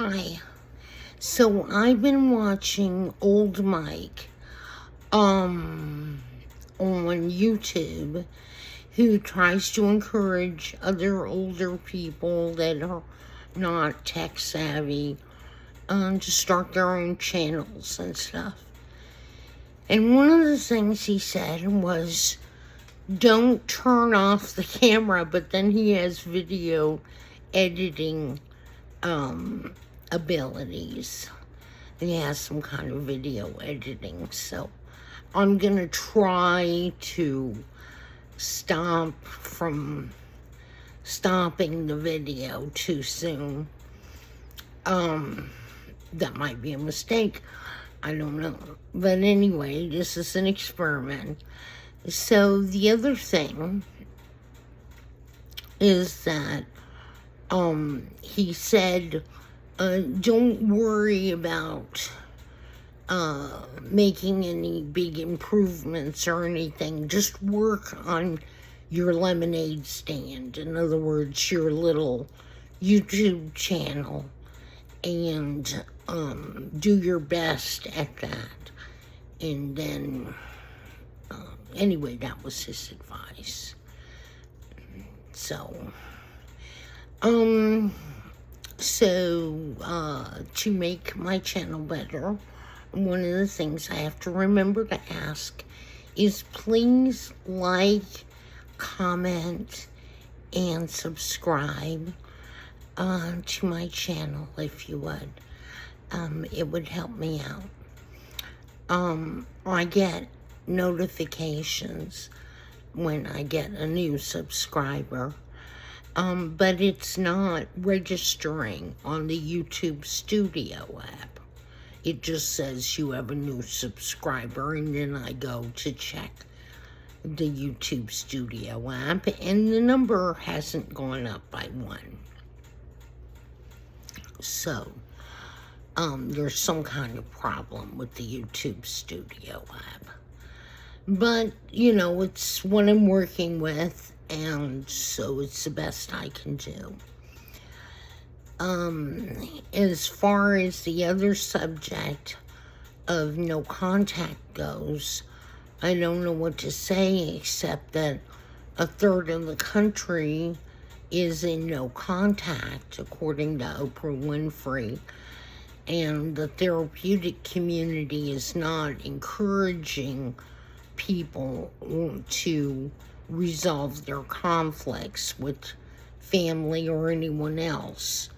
Hi. So I've been watching Old Mike on YouTube, who tries to encourage other older people that are not tech savvy to start their own channels and stuff. And one of the things he said was, don't turn off the camera, but then he has video editing abilities. He has some kind of video editing, so I'm gonna try to stop from stopping the video too soon. That might be a mistake. I don't know. But anyway, this is an experiment. So the other thing is that he said, don't worry about making any big improvements or anything. Just work on your lemonade stand. In other words, your little YouTube channel, and do your best at that. And then, anyway, that was his advice. So, to make my channel better, one of the things I have to remember to ask is please like, comment, and subscribe to my channel if you would. It would help me out. I get notifications when I get a new subscriber. But it's not registering on the YouTube Studio app. It just says you have a new subscriber, and then I go to check the YouTube Studio app, and the number hasn't gone up by one. So, there's some kind of problem with the YouTube Studio app. But, you know, it's what I'm working with, and so it's the best I can do. As far as the other subject of no contact goes, I don't know what to say except that a third of the country is in no contact, according to Oprah Winfrey, and the therapeutic community is not encouraging people to resolve their conflicts with family or anyone else.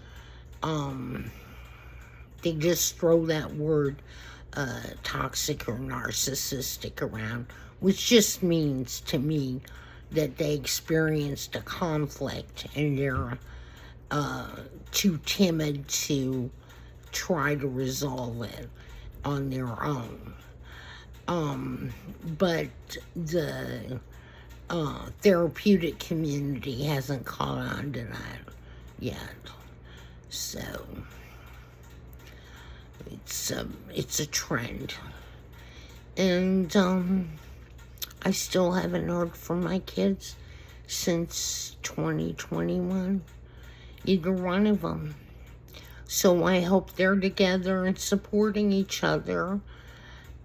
They just throw that word toxic or narcissistic around, which just means to me that they experienced a conflict and they're too timid to try to resolve it on their own. But the therapeutic community hasn't caught on to that yet. So it's a trend. And I still haven't heard from my kids since 2021, either one of them. So I hope they're together and supporting each other.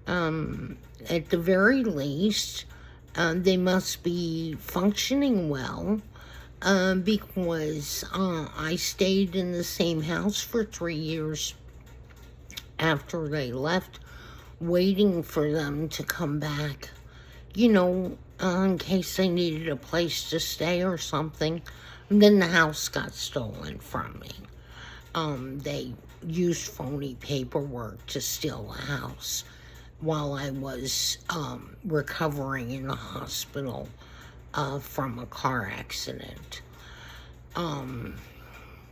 At the very least, they must be functioning well, because I stayed in the same house for 3 years after they left, waiting for them to come back, you know, in case they needed a place to stay or something. And then the house got stolen from me. They used phony paperwork to steal the house while I was recovering in the hospital from a car accident.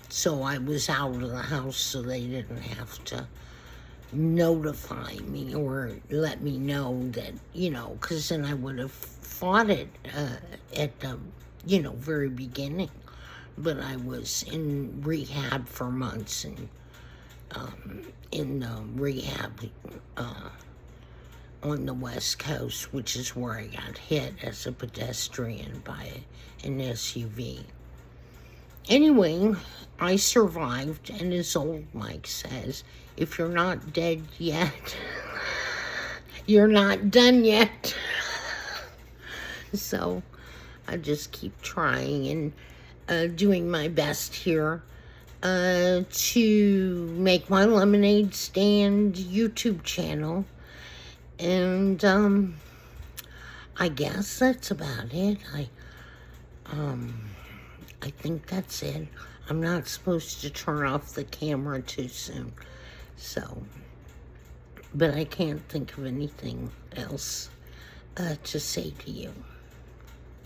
So I was out of the house, so they didn't have to notify me or let me know that, you know, because then I would have fought it at the, you know, very beginning. But I was in rehab for months, and in the rehab on the West Coast, which is where I got hit as a pedestrian by an SUV. Anyway, I survived, and as old Mike says, if you're not dead yet, you're not done yet. So I just keep trying and doing my best here to make my lemonade stand YouTube channel. And I guess that's about it. I think that's it. I'm not supposed to turn off the camera too soon. So, but I can't think of anything else to say to you.